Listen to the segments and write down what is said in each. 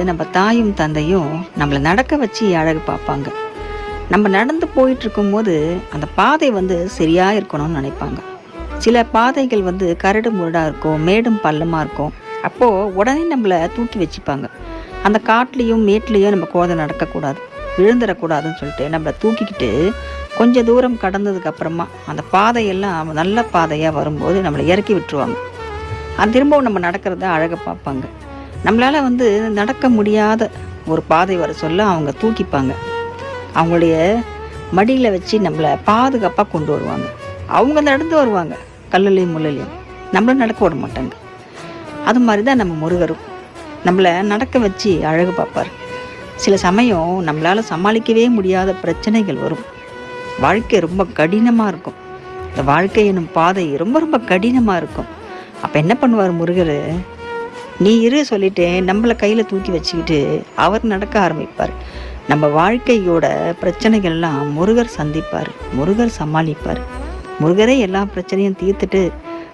நம்ம தாயும் தந்தையும் நம்மளை நடக்க வச்சு அழகு பார்ப்பாங்க. நம்ம நடந்து போயிட்டு இருக்கும்போது அந்த பாதை சரியா இருக்கணும்னு நினைப்பாங்க. சில பாதைகள் கரடு முரடாக இருக்கும், மேடும் பள்ளமாக இருக்கும். அப்போது உடனே நம்மளை தூக்கி வச்சுப்பாங்க. அந்த காட்டுலேயும் மேட்லேயும் நம்ம கோதை நடக்கக்கூடாது, விழுந்துடக்கூடாதுன்னு சொல்லிட்டு நம்மளை தூக்கிக்கிட்டு கொஞ்சம் தூரம் கடந்ததுக்கு அப்புறமா அந்த பாதையெல்லாம் நல்ல பாதையாக வரும்போது நம்மளை இறக்கி விட்டுருவாங்க. அது திரும்பவும் நம்ம நடக்கிறத அழகை பார்ப்பாங்க. நம்மளால் நடக்க முடியாத ஒரு பாதை வர சொல்ல அவங்க தூக்கிப்பாங்க. அவங்களுடைய மடியில் வச்சு நம்மளை பாதுகாப்பாக கொண்டு வருவாங்க. அவங்க நடந்து வருவாங்க, கல்லுலையும் முள்ளையும், நம்மளும் நடக்க விட மாட்டாங்க. அது மாதிரி தான் நம்ம முருகரும் நம்மளை நடக்க வச்சு அழகு பார்ப்பார். சில சமயம் நம்மளால் சமாளிக்கவே முடியாத பிரச்சனைகள் வரும். வாழ்க்கை ரொம்ப கடினமாக இருக்கும். இந்த வாழ்க்கை எனும் பாதை ரொம்ப ரொம்ப கடினமாக இருக்கும். அப்போ என்ன பண்ணுவார் முருகர்? நீ இரு சொல்லிட்டு நம்மளை கையில் தூக்கி வச்சுக்கிட்டு அவர் நடக்க ஆரம்பிப்பார். நம்ம வாழ்க்கையோட பிரச்சனைகள்லாம் முருகர் சந்திப்பார், முருகர் சமாளிப்பார். முருகரே எல்லா பிரச்சனையும் தீர்த்துட்டு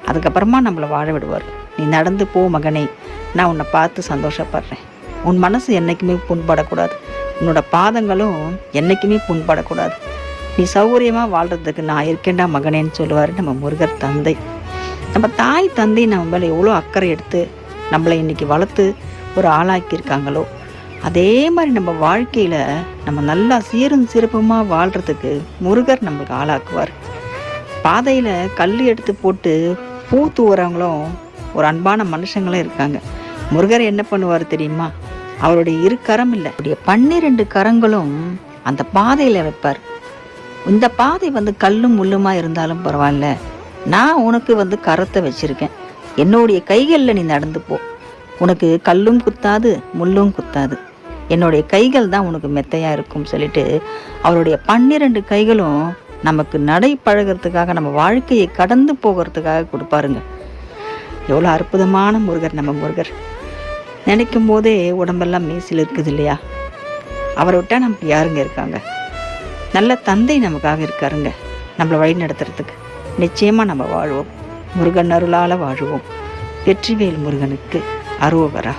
அதுக்கப்புறமா நம்மளை வாழ விடுவார். நீ நடந்து போ மகனே, நான் உன்னை பார்த்து சந்தோஷப்படுறேன். உன் மனசு என்றைக்குமே புண்படக்கூடாது, உன்னோட பாதங்களும் என்றைக்குமே புண்படக்கூடாது. நீ சௌகரியமாக வாழ்கிறதுக்கு நான் இருக்கேன்டா மகனேன்னு சொல்லுவார் நம்ம முருகர் தந்தை. நம்ம தாய் தந்தை நம்ம மேலே எவ்வளோ அக்கறை எடுத்து நம்மளை இன்றைக்கி வளர்த்து ஒரு ஆளாக்கியிருக்காங்களோ, அதே மாதிரி நம்ம வாழ்க்கையில் நம்ம நல்லா சீரும் சிறப்புமாக வாழ்கிறதுக்கு முருகர் நம்மளுக்கு ஆளாக்குவார். பாதையில் கல் எடுத்து போட்டு பூ தூவுறவங்களும் ஒரு அன்பான மனுஷங்களும் இருக்காங்க. முருகர் என்ன பண்ணுவார் தெரியுமா? அவருடைய இரு கரம் இல்லை, அவருடைய 12 கரங்களும் அந்த பாதையில் வைப்பார். இந்த பாதை கல்லும் முள்ளுமா இருந்தாலும் பரவாயில்ல, நான் உனக்கு கரத்தை வச்சிருக்கேன், என்னுடைய கைகளில் நீ நடந்து போ, உனக்கு கல்லும் குத்தாது முள்ளும் குத்தாது, என்னுடைய கைகள் தான் உனக்கு மெத்தையாக இருக்கும் சொல்லிட்டு அவருடைய 12 கைகளும் நமக்கு நடை பழகிறதுக்காக, நம்ம வாழ்க்கையை கடந்து போகிறதுக்காக கொடுப்பாருங்க. எவ்வளோ அற்புதமான முருகர் நம்ம முருகர். நினைக்கும் போதே உடம்பெல்லாம் மீசில் இருக்குது இல்லையா? அவரை விட்டால் நமக்கு யாருங்க இருக்காங்க? நல்ல தந்தை நமக்காக இருக்காருங்க, நம்மளை வழி நடத்துறதுக்கு. நிச்சயமாக நம்ம வாழ்வோம், முருகன் அருளால் வாழுவோம். வெற்றிவேல் முருகனுக்கு அரோகரா.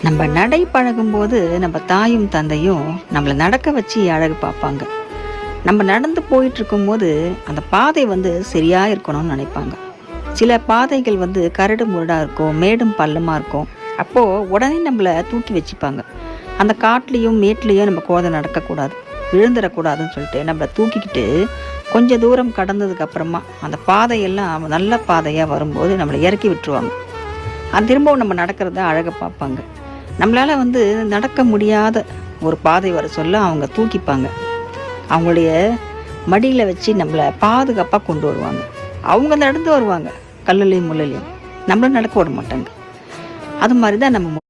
நம்ம நடை பழகும்போது நம்ம தாயும் தந்தையும் நம்மளை நடக்க வச்சு அழகு பார்ப்பாங்க. நம்ம நடந்து போயிட்டு இருக்கும்போது அந்த பாதை சரியா இருக்கணும்னு நினைப்பாங்க. சில பாதைகள் கரடு முரடாக இருக்கும், மேடும் பள்ளமாக இருக்கும். அப்போது உடனே நம்மளை தூக்கி வச்சுப்பாங்க. அந்த காட்டுலேயும் மேட்லேயும் நம்ம கோதை நடக்கக்கூடாது, விழுந்துடக்கூடாதுன்னு சொல்லிட்டு நம்மளை தூக்கிக்கிட்டு கொஞ்சம் தூரம் கடந்ததுக்கு அப்புறமா அந்த பாதையெல்லாம் நல்ல பாதையாக வரும்போது நம்மளை இறக்கி விட்டுருவாங்க. அது திரும்பவும் நம்ம நடக்கிறத அழகை பார்ப்பாங்க. நம்மளால் நடக்க முடியாத ஒரு பாதை வர சொல்ல அவங்க தூக்கிப்பாங்க. அவங்களுடைய மடியில் வச்சு நம்மளை பாதுகாப்பாக கொண்டு வருவாங்க. அவங்க நடந்து வருவாங்க, கல்லுலையும் முள்ளையும், நம்மளும் நடக்க விட மாட்டாங்க. அது மாதிரி தான் நம்ம